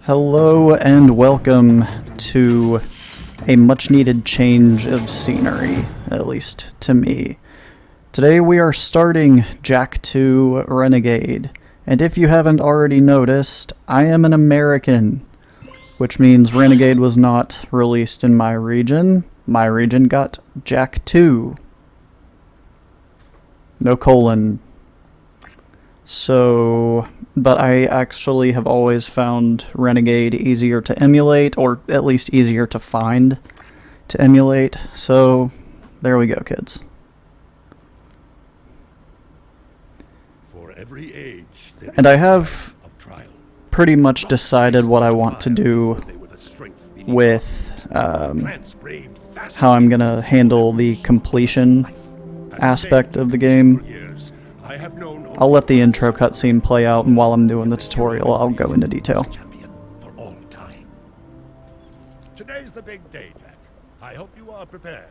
Hello and welcome to a much-needed change of scenery, at least to me. Today we are starting Jack 2 Renegade, and if you haven't already noticed, I am an American, which means Renegade was not released in my region. My region got Jack 2. No colon. So, but I actually have always found Renegade easier to emulate, or at least easier to find to emulate. So, there we go, kids. For every age, and I have pretty much decided what I want to do with how I'm gonna handle the completion aspect of the game. I'll let the intro cutscene play out, and while I'm doing the tutorial, I'll go into detail. For all time. Today's the big day, Jack. I hope you are prepared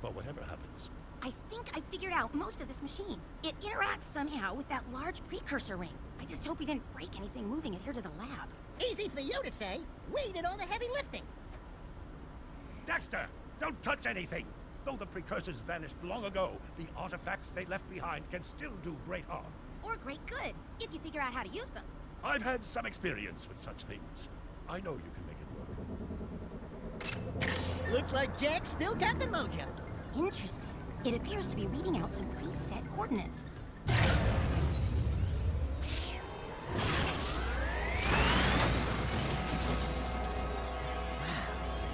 for whatever happens. I think I figured out most of this machine. It interacts somehow with that large precursor ring. I just hope we didn't break anything moving it here to the lab. Easy for you to say. We did all the heavy lifting. Dexter, don't touch anything! Though the precursors vanished long ago, the artifacts they left behind can still do great harm. Or great good, if you figure out how to use them. I've had some experience with such things. I know you can make it work. Looks like Jack still got the mojo. Interesting. It appears to be reading out some preset coordinates. Wow,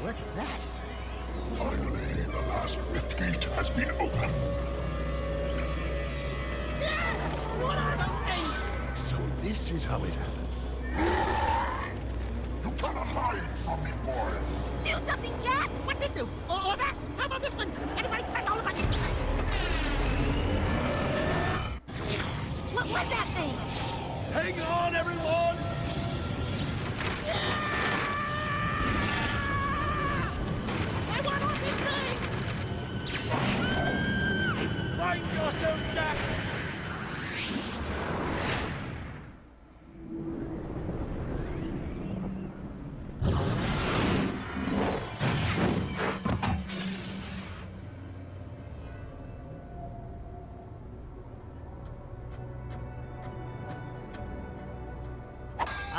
look at that. Finally, the last rift gate has been opened. What are those things? So this is how it happened. You cannot hide from me, boy. Do something, Jack! What's this do? Or that? How about this one? Everybody press all the buttons. What was that thing? Hang on, everyone! I want all these things! Find yourself, Jack!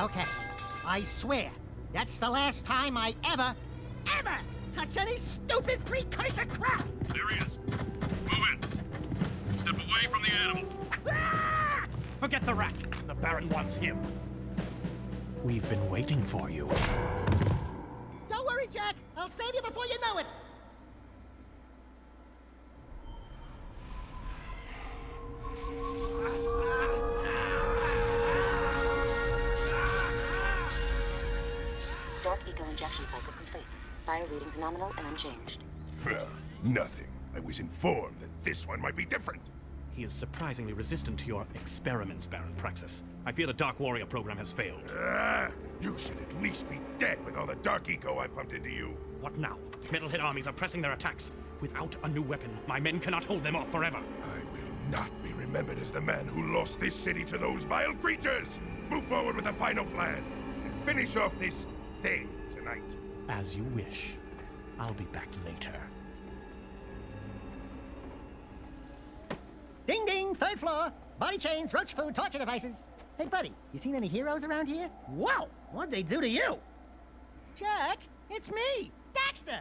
Okay, I swear, that's the last time I ever touch any stupid precursor crap! There he is. Move in. Step away from the animal. Ah! Forget the rat. The Baron wants him. We've been waiting for you. Don't worry, Jack. I'll save you before you know it. Dark eco injection cycle complete. Bio readings nominal and unchanged. Well, nothing. I was informed that this one might be different. He is surprisingly resistant to your experiments, Baron Praxis. I fear the Dark Warrior program has failed. You should at least be dead with all the dark eco I've pumped into you. What now? Metalhead armies are pressing their attacks. Without a new weapon, my men cannot hold them off forever. I will not be remembered as the man who lost this city to those vile creatures. Move forward with the final plan and finish off this thing tonight. As you wish. I'll be back later. Ding ding, third floor. Body chains, roach food, torture devices. Hey, buddy, you seen any heroes around here? Whoa, what'd they do to you? Jack, it's me, Dexter.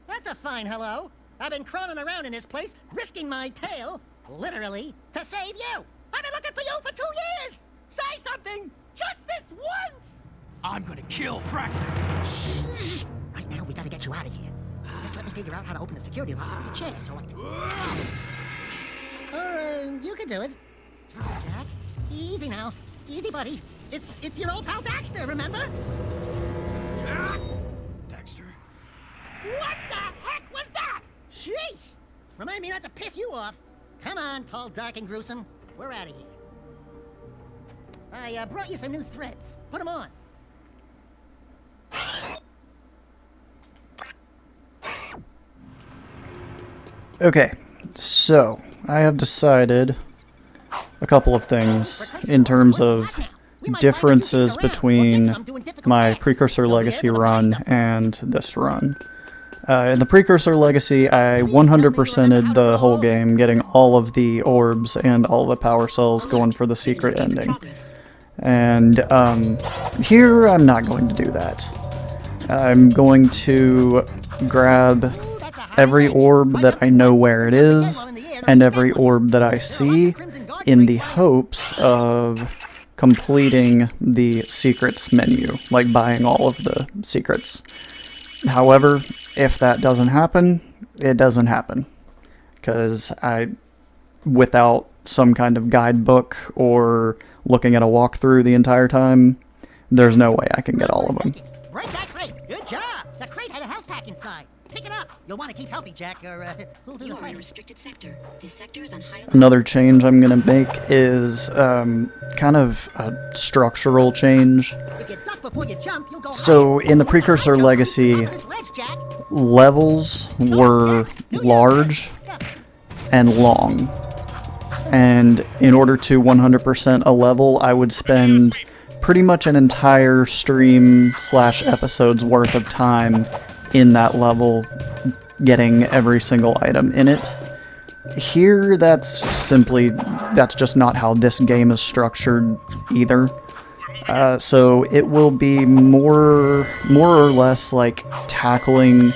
That's a fine hello. I've been crawling around in this place, risking my tail, literally, to save you. I've been looking for you for 2 years. Say something, just this once. I'm gonna kill Praxis! Shh. Right now, we gotta get you out of here. Just let me figure out how to open the security locks for the chair so I can... Or, you can do it. Jack, easy now. Easy, buddy. It's your old pal Dexter, remember? Dexter? What the heck was that? Sheesh! Remind me not to piss you off. Come on, tall, dark, and gruesome. We're out of here. I brought you some new threads. Put them on. Okay, so I have decided a couple of things in terms of differences between my Precursor Legacy run and this run. In the Precursor Legacy, I 100%ed the whole game, getting all of the orbs and all the power cells going for the secret ending. And here, I'm not going to do that. I'm going to grab every orb that I know where it is, and every orb that I see, in the hopes of completing the secrets menu, like buying all of the secrets. However, if that doesn't happen, it doesn't happen. Because without some kind of guidebook or looking at a walkthrough the entire time, there's no way I can get all of them. Break that crate! Good job! The crate had a health pack inside. Pick it up. You'll want to keep healthy, Jack, or who'll do the You are in a fighting? restricted sector. This sector is on high alert. Another change I'm going to make is kind of a structural change. If you duck before you jump, you'll go So higher. in the When you Precursor high jump, Legacy, up this ledge, Jack. levels were large and long. And in order to 100% a level, I would spend pretty much an entire stream/episode's worth of time in that level, getting every single item in it. Here, that's just not how this game is structured either. So it will be more or less like tackling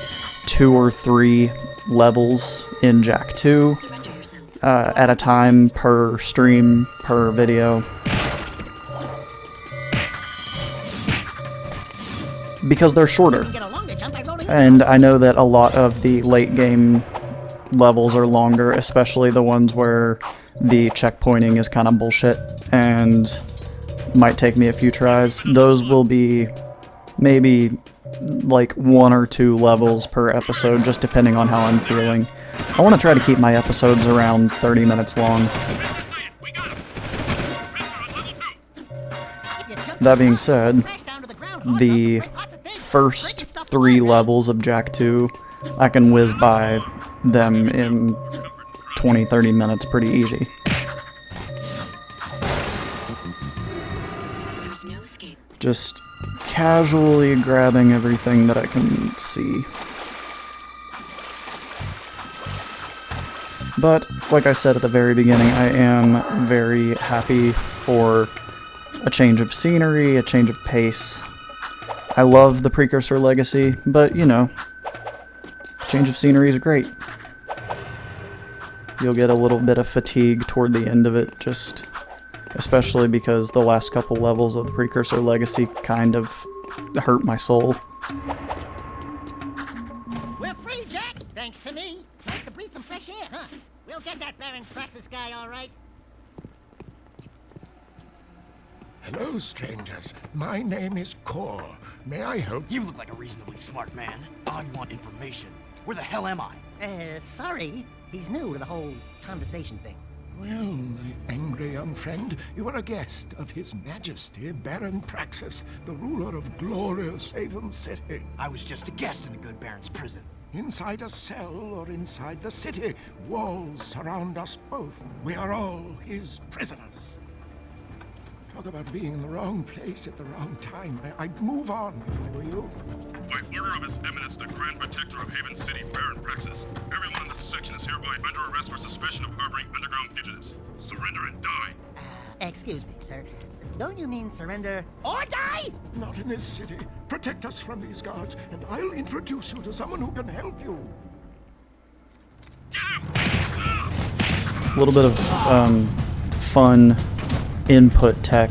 2 or 3 levels in Jak 2 Surrender yourself. at a time per stream, per video. Because they're shorter. Get a longer jump by rolling. And I know that a lot of the late game levels are longer, especially the ones where the checkpointing is kind of bullshit and might take me a few tries. Those will be maybe like 1 or 2 levels per episode, just depending on how I'm feeling. I want to try to keep my episodes around 30 minutes long. We got him. Prisoner on level 2. If you jump That being said, crash down to the ground, the break lots of things. first Breaking stuff 3 apart, levels of Jak 2, I can whiz by them in 20-30 minutes pretty easy. There's no escape. Just casually grabbing everything that I can see. But, like I said at the very beginning, I am very happy for a change of scenery, a change of pace. I love the Precursor Legacy, but, you know, change of scenery is great. You'll get a little bit of fatigue toward the end of it, just especially because the last couple levels of the Precursor Legacy kind of hurt my soul. We're free, Jack! Thanks to me. Nice to breathe some fresh air, huh? We'll get that Baron Praxis guy, all right. Hello, strangers. My name is Kor. May I help? You look like a reasonably smart man. I want information. Where the hell am I? Sorry. He's new to the whole conversation thing. Well, my angry young friend, you are a guest of His Majesty Baron Praxis, the ruler of glorious Haven City. I was just a guest in a good Baron's prison. Inside a cell or inside the city, walls surround us both. We are all his prisoners. Talk about being in the wrong place at the wrong time. I'd move on if I were you. By order of His Eminence, the Grand Protector of Haven City, Baron Praxis, everyone in this section is hereby under arrest for suspicion of harboring underground fugitives. Surrender and die. Excuse me, sir. Don't you mean surrender or die? Not in this city. Protect us from these guards, and I'll introduce you to someone who can help you. Get him! A little bit of fun input tech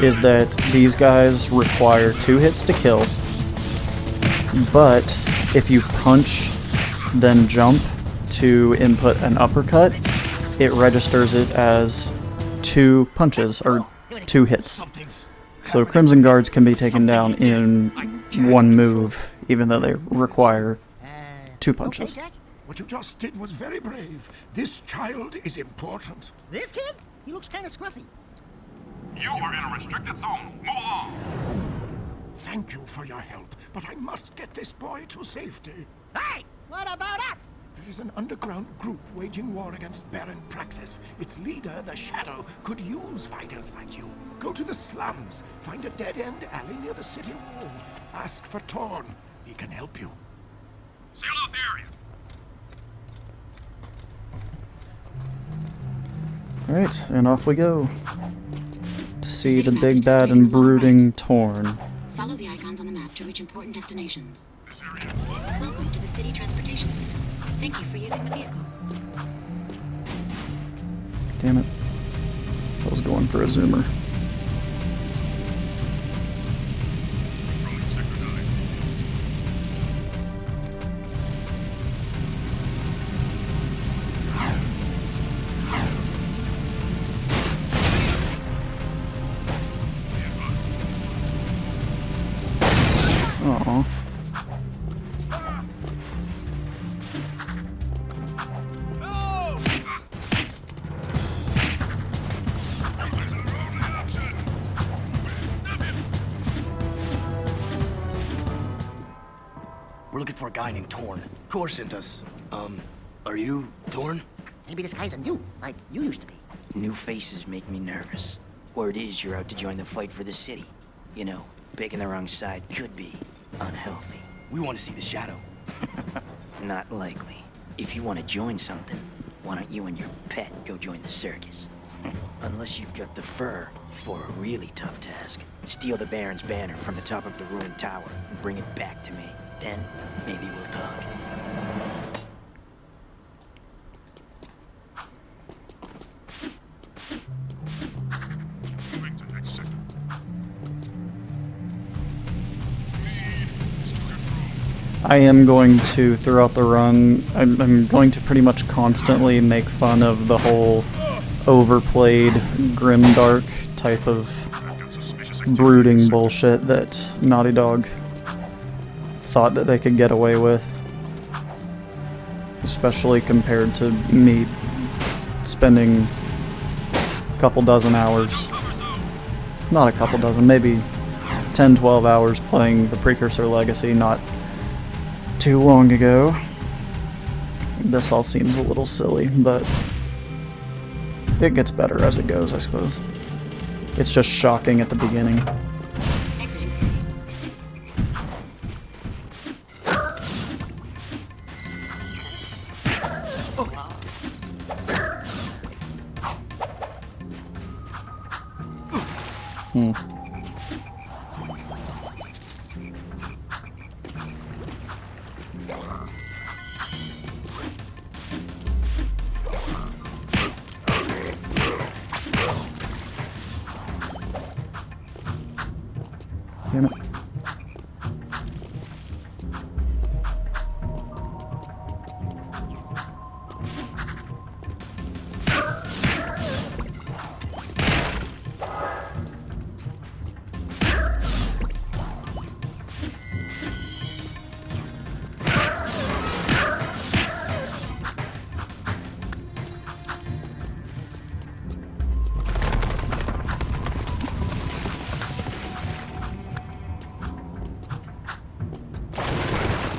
is that these guys require 2 hits to kill, but if you punch then jump to input an uppercut, it registers it as 2 punches or 2 hits. Something's So Crimson Guards can be taken down in 1 move, even though they require 2 punches. Okay, Jack. What you just did was very brave. This child is important. This kid? He looks kind of scruffy. You are in a restricted zone. Move along. Thank you for your help, but I must get this boy to safety. Hey, what about us? There is an underground group waging war against Baron Praxis. Its leader, the Shadow, could use fighters like you. Go to the slums, find a dead-end alley near the city wall. Ask for Torn. He can help you. Seal off the area. Alright, and off we go. To see the big bad and brooding Torn. Follow the icons on the map to reach important destinations. Welcome to the city transportation system. Thank you for using the vehicle. Damn it. I was going for a zoomer. Controlling Sector 9. Aww. We're looking for a guy named Torn. Core sent us. Are you Torn? Maybe this guy's a new, like you used to be. New faces make me nervous. Word is you're out to join the fight for the city. You know, picking the wrong side could be unhealthy. We want to see the Shadow. Not likely. If you want to join something, why don't you and your pet go join the circus? Unless you've got the fur for a really tough task. Steal the Baron's banner from the top of the ruined tower and bring it back to me. Then, maybe we'll talk. Moving to next sector. I am going to, throughout the run, I'm going to pretty much constantly make fun of the whole overplayed, grimdark type of brooding bullshit that Naughty Dog thought that they could get away with. Especially compared to me spending a couple dozen hours, not a couple dozen, maybe 10-12 hours playing the Precursor Legacy not too long ago. This all seems a little silly, but it gets better as it goes, I suppose. It's just shocking at the beginning. Exiting city. Damn it.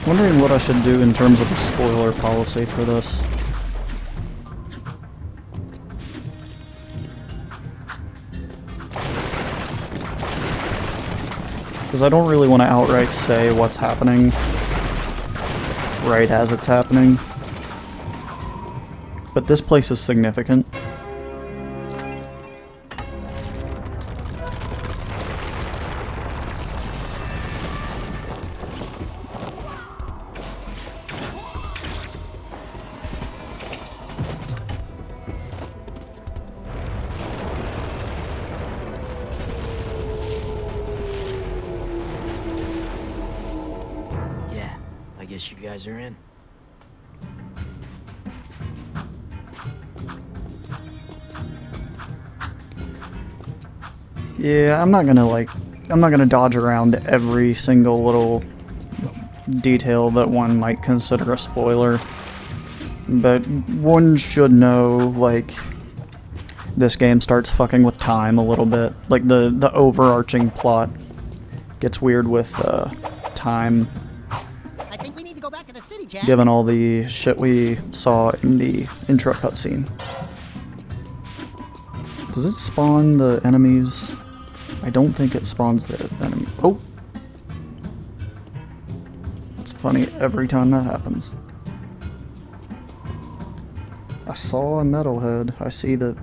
Wondering what I should do in terms of a spoiler policy for this. Because I don't really want to outright say what's happening right as it's happening. But this place is significant. I guess you guys are in. Yeah, I'm not gonna dodge around every single little detail that one might consider a spoiler. But one should know, like, this game starts fucking with time a little bit. Like, the overarching plot gets weird with time. I think we need to go back to the city, Jack. given all the shit we saw in the intro cutscene. Does it spawn the enemies? I don't think it spawns the enemy. Oh! It's funny every time that happens. I saw a metalhead. I see the...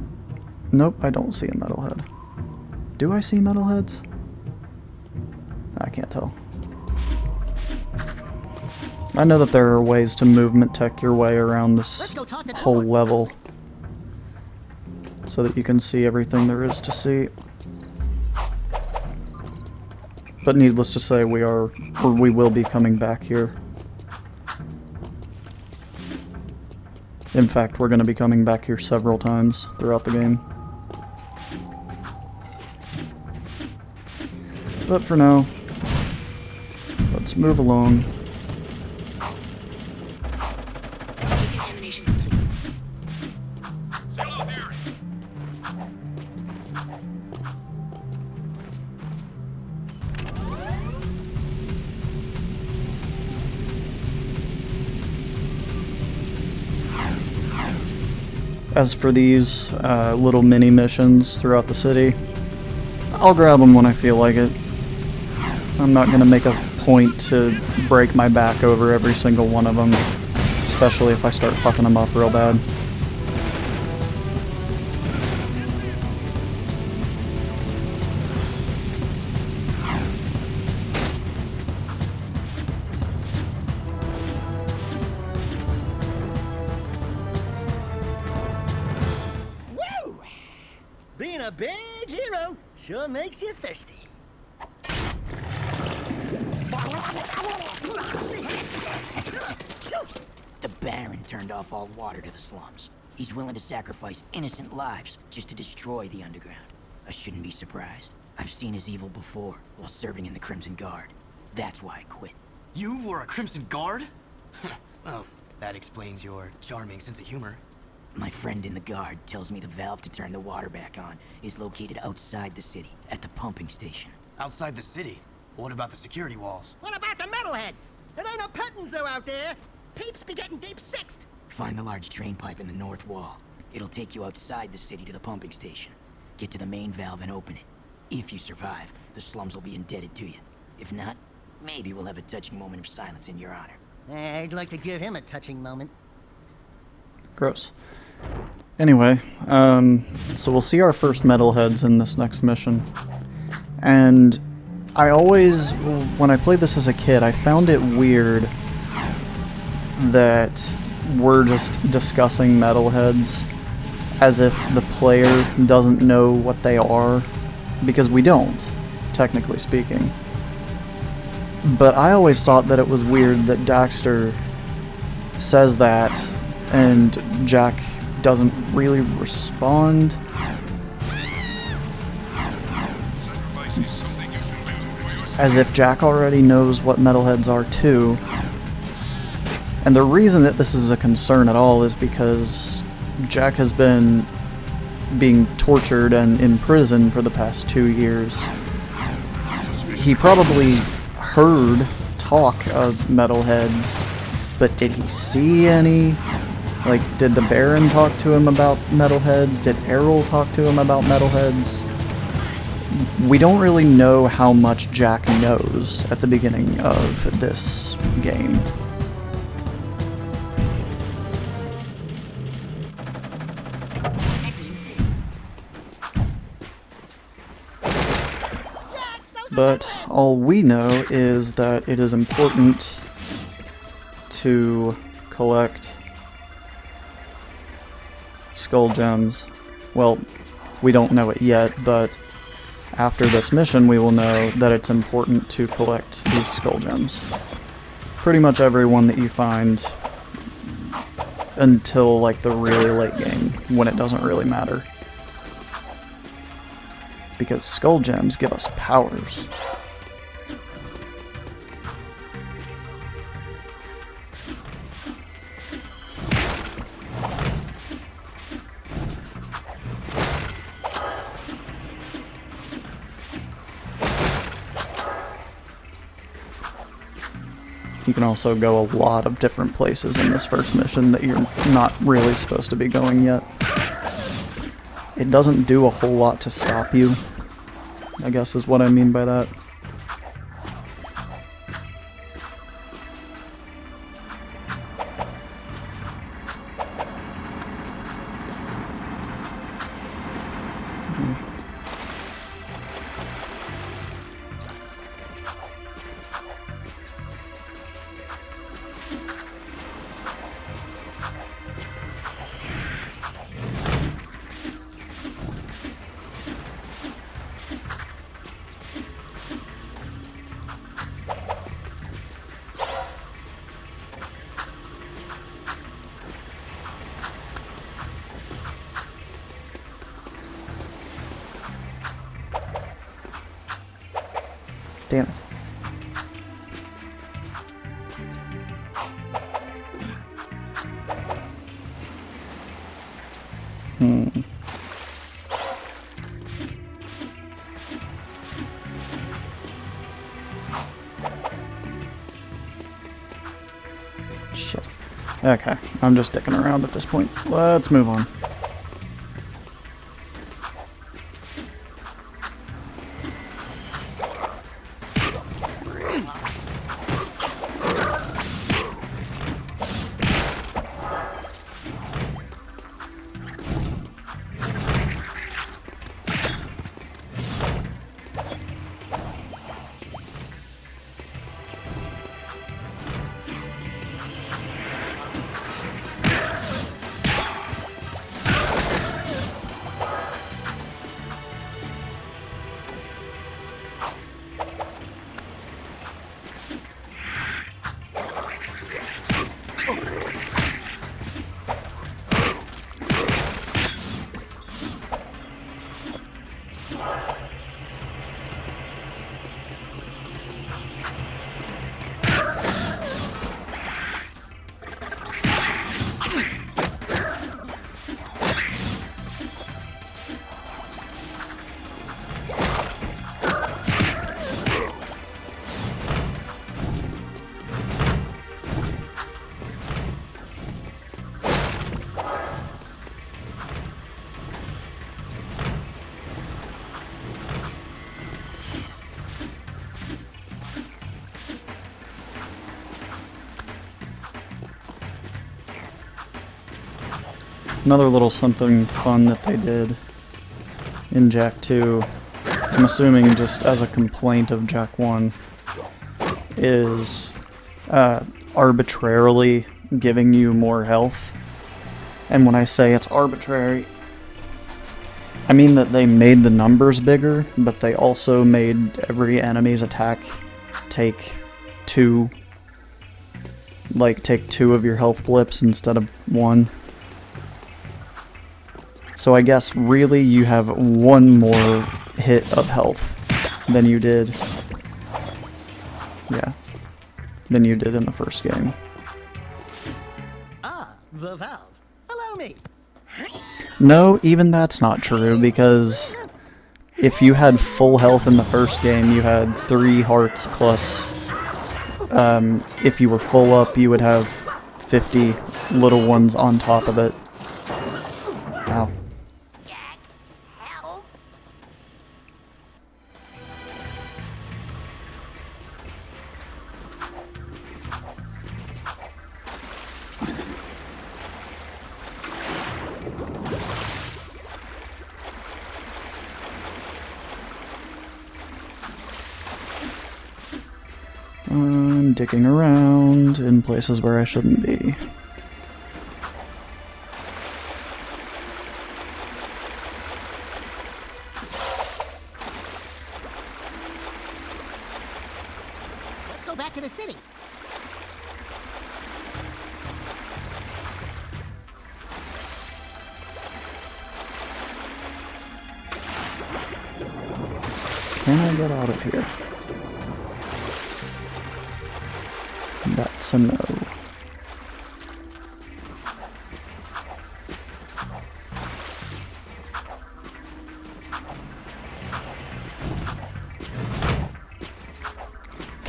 Nope, I don't see a metalhead. Do I see metalheads? I can't tell. I know that there are ways to movement tech your way around this whole level so that you can see everything there is to see. But needless to say, we will be coming back here. In fact, we're going to be coming back here several times throughout the game. But for now, let's move along. Decontamination complete. Seal off the area. As for these little mini missions throughout the city, I'll grab them when I feel like it. I'm not going to make a point to break my back over every single one of them, especially if I start fucking them up real bad. Woo! Being a big hero sure makes you thirsty. The Baron turned off all water to the slums. He's willing to sacrifice innocent lives just to destroy the underground. I shouldn't be surprised. I've seen his evil before while serving in the Crimson Guard. That's why I quit. You were a Crimson Guard? Well, that explains your charming sense of humor. My friend in the Guard tells me the valve to turn the water back on is located outside the city, at the pumping station. Outside the city? What about the security walls? What about the metalheads? There ain't no petting zoo out there. Peeps be getting deep sixed. Find the large drain pipe in the north wall. It'll take you outside the city to the pumping station. Get to the main valve and open it. If you survive, the slums will be indebted to you. If not, maybe we'll have a touching moment of silence in your honor. I'd like to give him a touching moment. Gross. Anyway, so we'll see our first metalheads in this next mission. And I always, when I played this as a kid, I found it weird that we're just discussing metalheads as if the player doesn't know what they are, because we don't, technically speaking. But I always thought that it was weird that Daxter says that and Jack doesn't really respond. As if Jack already knows what metalheads are too. And the reason that this is a concern at all is because Jack has been being tortured and in prison for the past 2 years. He probably heard talk of metalheads, but did he see any? Like, did the Baron talk to him about metalheads? Did Errol talk to him about metalheads? We don't really know how much Jack knows at the beginning of this game. Exiting city. But all we know is that it is important to collect skull gems. Well, we don't know it yet, but after this mission we will know that it's important to collect these skull gems. Pretty much every one that you find until like the really late game, when it doesn't really matter. Because skull gems give us powers. You can also go a lot of different places in this first mission that you're not really supposed to be going yet. It doesn't do a whole lot to stop you, I guess is what I mean by that. Damn it. Shit. Okay, I'm just dicking around at this point. Let's move on. Another little something fun that they did in Jak 2, I'm assuming just as a complaint of Jak 1, is arbitrarily giving you more health. And when I say it's arbitrary, I mean that they made the numbers bigger, but they also made every enemy's attack take two of your health blips instead of one. So I guess really you have one more hit of health than you did. Yeah. Than you did in the first game. Ah, the valve. Allow me. No, even that's not true, because if you had full health in the first game, you had 3 hearts plus, if you were full up, you would have 50 little ones on top of it. Wow. I'm digging around in places where I shouldn't be. Let's go back to the city. Can I get out of here? That's a no.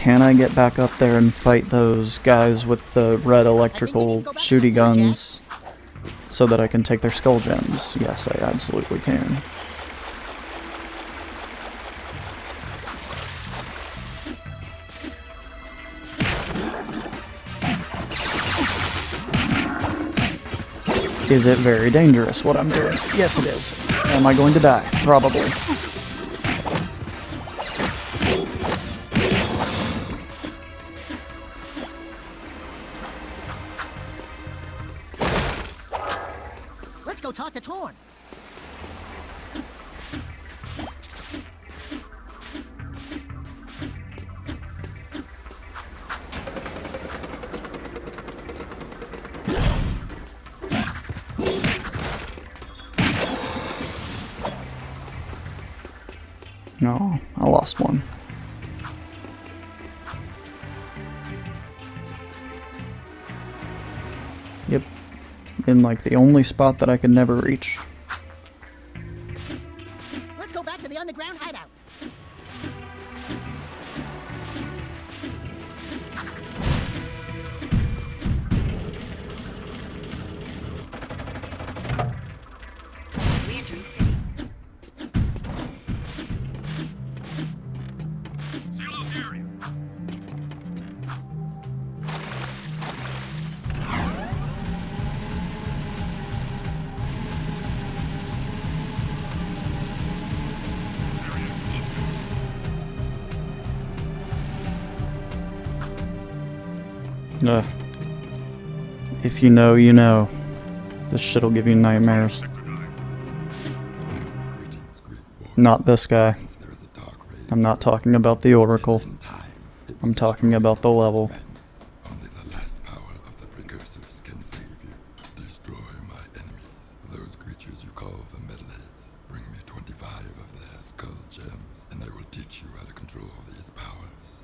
can I get back up there and fight those guys with the red electrical shooty guns so that I can take their skull gems? Yes, I absolutely can. Is it very dangerous what I'm doing? Yes, it is. Am I going to die? Probably. Let's go talk to Torn. No, I lost one. Yep. In like the only spot that I could never reach. Let's go back to the underground hideout. Re-entering city. Seal off the area. If you know, you know. This shit'll give you nightmares. Sector 9. Not this guy. I'm not talking about the Oracle. I'm talking about the level. Only the last power of the precursors can save you. Destroy my enemies, those creatures you call the Metalheads. Bring me 25 of their skull gems, and I will teach you how to control these powers.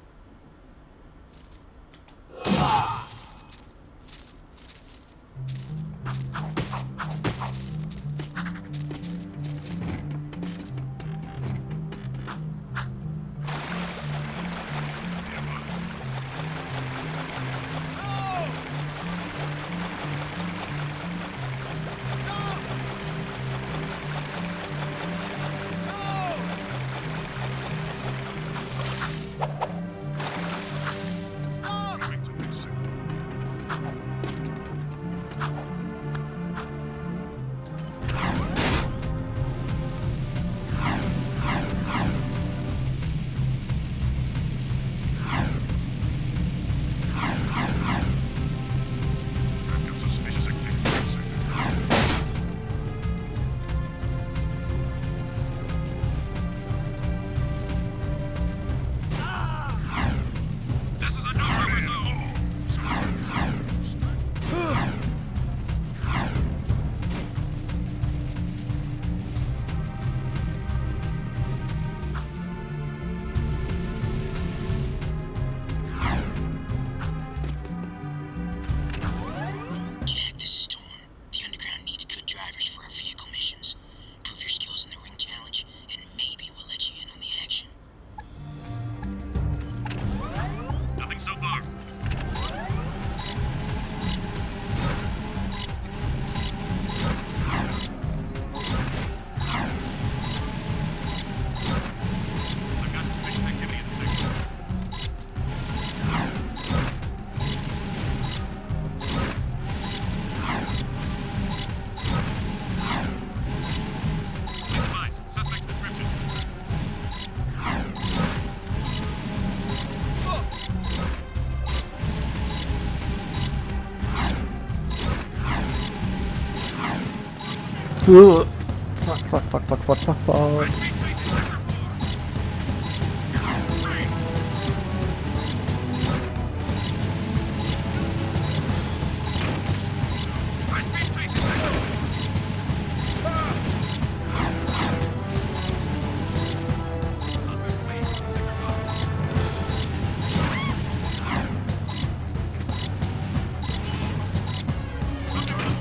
Moving to next sector. I've got suspicious activity in this sector. This is a no-cover zone! Jack, this is Torn. The Underground needs good drivers for our vehicle missions. Prove your skills in the ring challenge, and maybe we'll let you in on the action. Nothing so far. I've got suspicious activity in the sector. Please advise. Suspect's description. Ugh. Fuck. High speed chase in sector 4. Great. High speed chase in sector 4. Suspect flees in sector 5.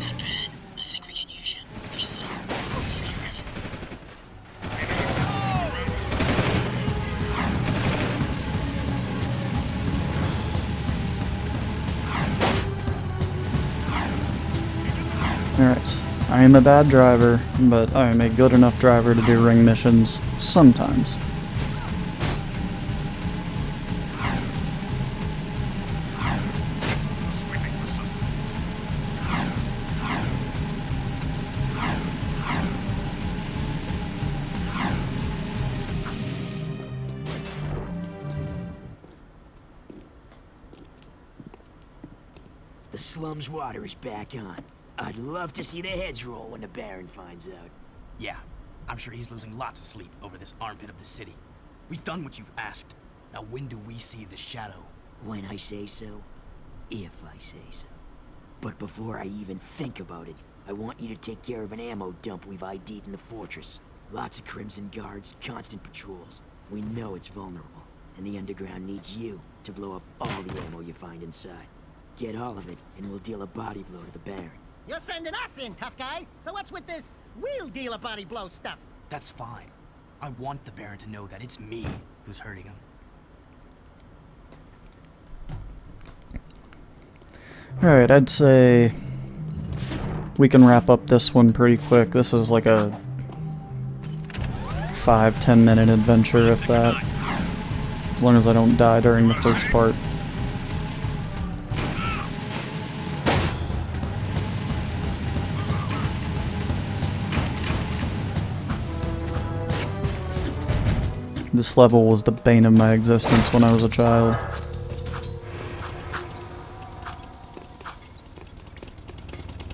Not bad. I think we can use you. There's a little. Your effort. Alright. I am a bad driver, but I am a good enough driver to do ring missions sometimes. The slum's water is back on. I'd love to see the heads roll when the Baron finds out. Yeah, I'm sure he's losing lots of sleep over this armpit of the city. We've done what you've asked. Now when do we see the shadow? When I say so, if I say so. But before I even think about it, I want you to take care of an ammo dump we've ID'd in the fortress. Lots of Crimson Guards, constant patrols. We know it's vulnerable, and the Underground needs you to blow up all the ammo you find inside. Get all of it, and we'll deal a body blow to the Baron. You're sending us in, tough guy. So what's with this we'll deal a body blow stuff? That's fine. I want the Baron to know that it's me who's hurting him. Alright, I'd say we can wrap up this one pretty quick. This is like a 5-10 minute adventure, if that. As long as I don't die during the first part. This level was the bane of my existence when I was a child.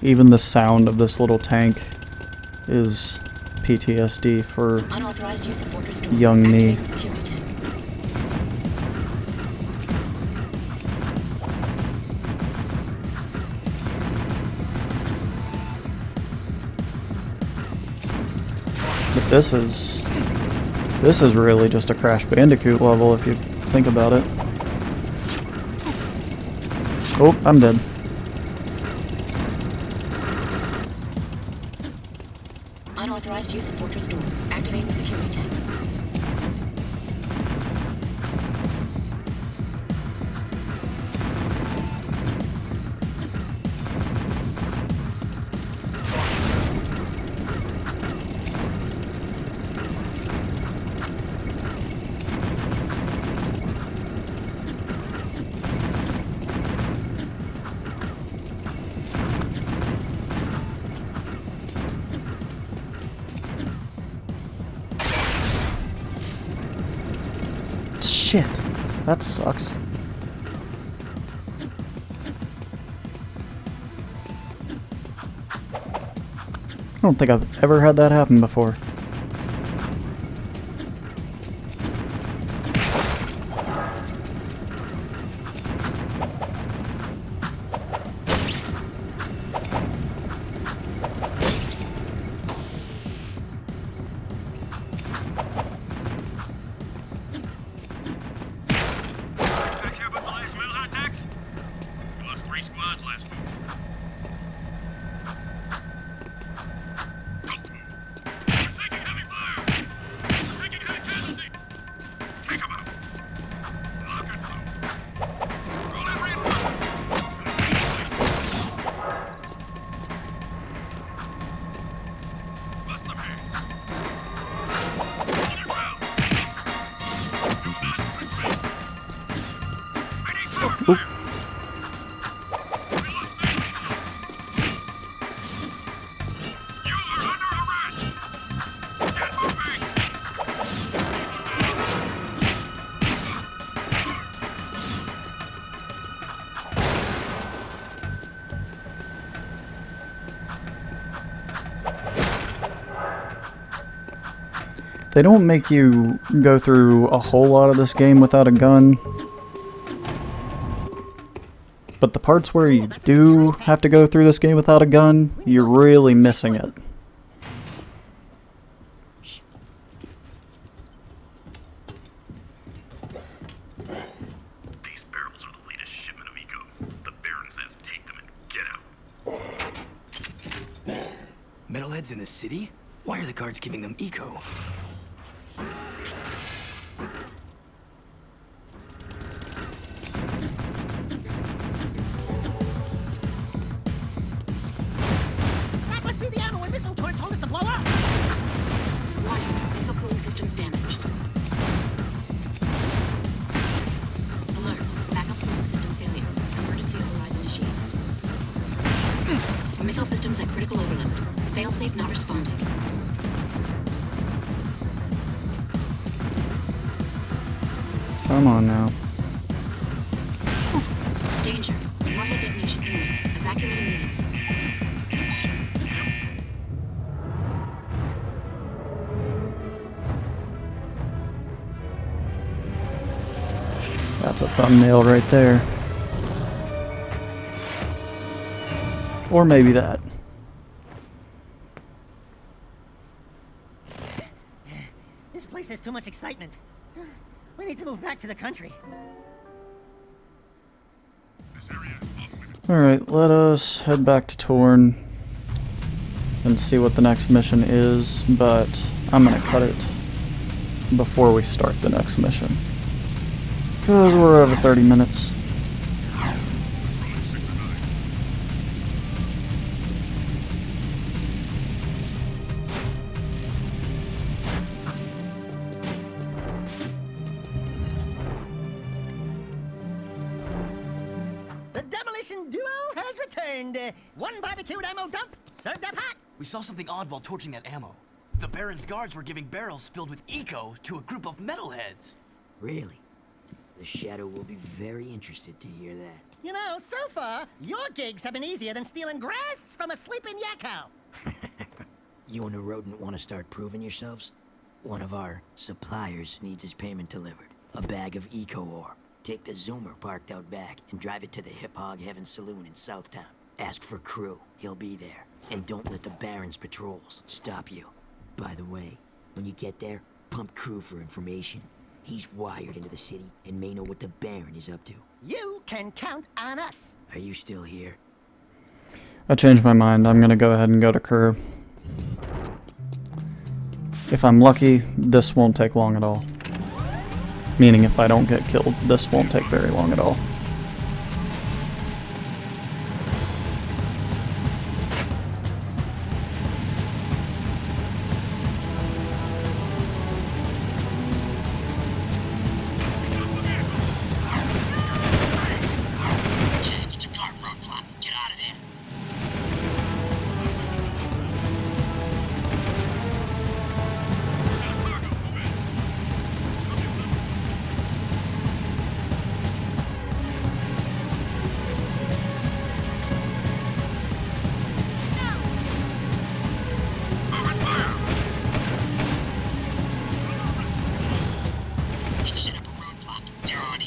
Even the sound of this little tank is PTSD for Unauthorized use of fortress door. young me. Activating security tank. But this is really just a Crash Bandicoot level if you think about it. Oh, I'm dead. Unauthorized use of fortress door. Activating security tank. Shit, that sucks. I don't think I've ever had that happen before. Guys hear about the last metal attacks? We lost 3 squads last week. Don't move. We're taking heavy fire. We're taking heavy casualty. Take them out. Lock and load. Roll in reinforcements. Bust some hands. Hold your ground. Do not retreat. I need cover fire. We lost Main. You are under arrest. Get moving. They don't make you go through a whole lot of this game without a gun. But the parts where you do have to go through this game without a gun, you're really missing it. These barrels are the latest shipment of eco. The Baron says take them and get out. Metalheads in the city? Why are the guards giving them eco? Come on now. Danger. Warhead detonation imminent. Evacuate immediately. That's a thumbnail right there. Or maybe that. This place has too much excitement. We need to move back to the country. Alright, let us head back to Torn and see what the next mission is, but I'm gonna cut it before we start the next mission. Because we're over 30 minutes. The demolition duo has returned. One barbecued ammo dump, served up hot. We saw something odd while torching that ammo. The Baron's guards were giving barrels filled with eco to a group of metalheads. Really? The Shadow will be very interested to hear that. You know, so far, your gigs have been easier than stealing grass from a sleeping yak cow. You and the rodent want to start proving yourselves? One of our suppliers needs his payment delivered. A bag of eco ore. Take the Zoomer parked out back and drive it to the Hip Hog Heaven Saloon in Southtown. Ask for Crew. He'll be there. And don't let the Baron's patrols stop you. By the way, when you get there, pump Crew for information. He's wired into the city and may know what the Baron is up to. You can count on us. Are you still here? I changed my mind. I'm gonna go ahead and go to Crew. If I'm lucky, this won't take long at all. Meaning if I don't get killed, this won't take very long at all. It's a cart roadblock. Get out of there. Set up a roadblock. They're on you.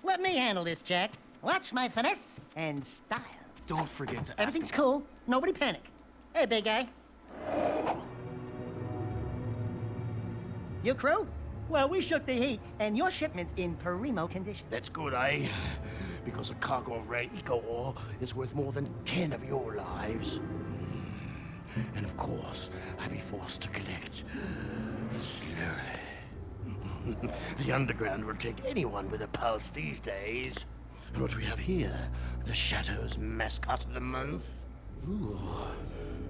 Let me handle this, Jack. Watch my finesse and style. Don't forget to ask Everything's him. cool. Nobody panic. Hey, big guy. Your crew? Well, we shook the heat, and your shipment's in primo condition. That's good, eh? Because a cargo of rare eco ore is worth more than 10 of your lives. And of course, I'd be forced to collect slowly. The underground will take anyone with a pulse these days. And what we have here, the Shadow's mascot of the month. Ooh,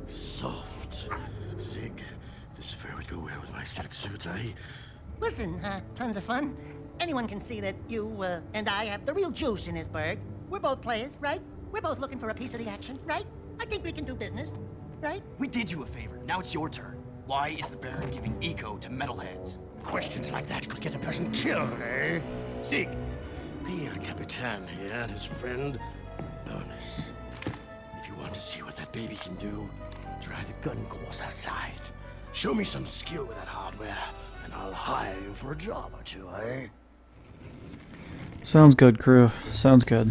soft. Zig, this fur would go well with my silk suits, eh? Listen, tons of fun. Anyone can see that you, and I have the real juice in this burg. We're both players, right? We're both looking for a piece of the action, right? I think we can do business, right? We did you a favor. Now it's your turn. Why is the Baron giving eco to metalheads? Questions like that could get a person killed, eh? Zig, be our Capitan here and his friend, Bonus. If you want to see what that baby can do, try the gun course outside. Show me some skill with that hardware, and I'll hire you for a job or two, eh? Sounds good, Crew. Sounds good.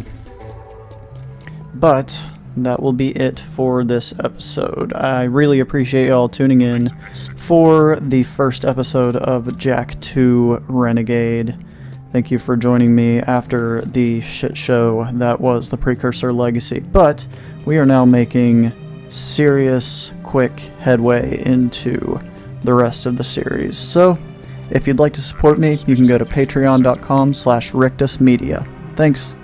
But that will be it for this episode. I really appreciate y'all tuning in for the first episode of Jack 2 Renegade. Thank you for joining me after the shit show that was the Precursor Legacy. But we are now making serious, quick headway into the rest of the series. So, If you'd like to support me, you can go to patreon.com/rictusmedia. Thanks.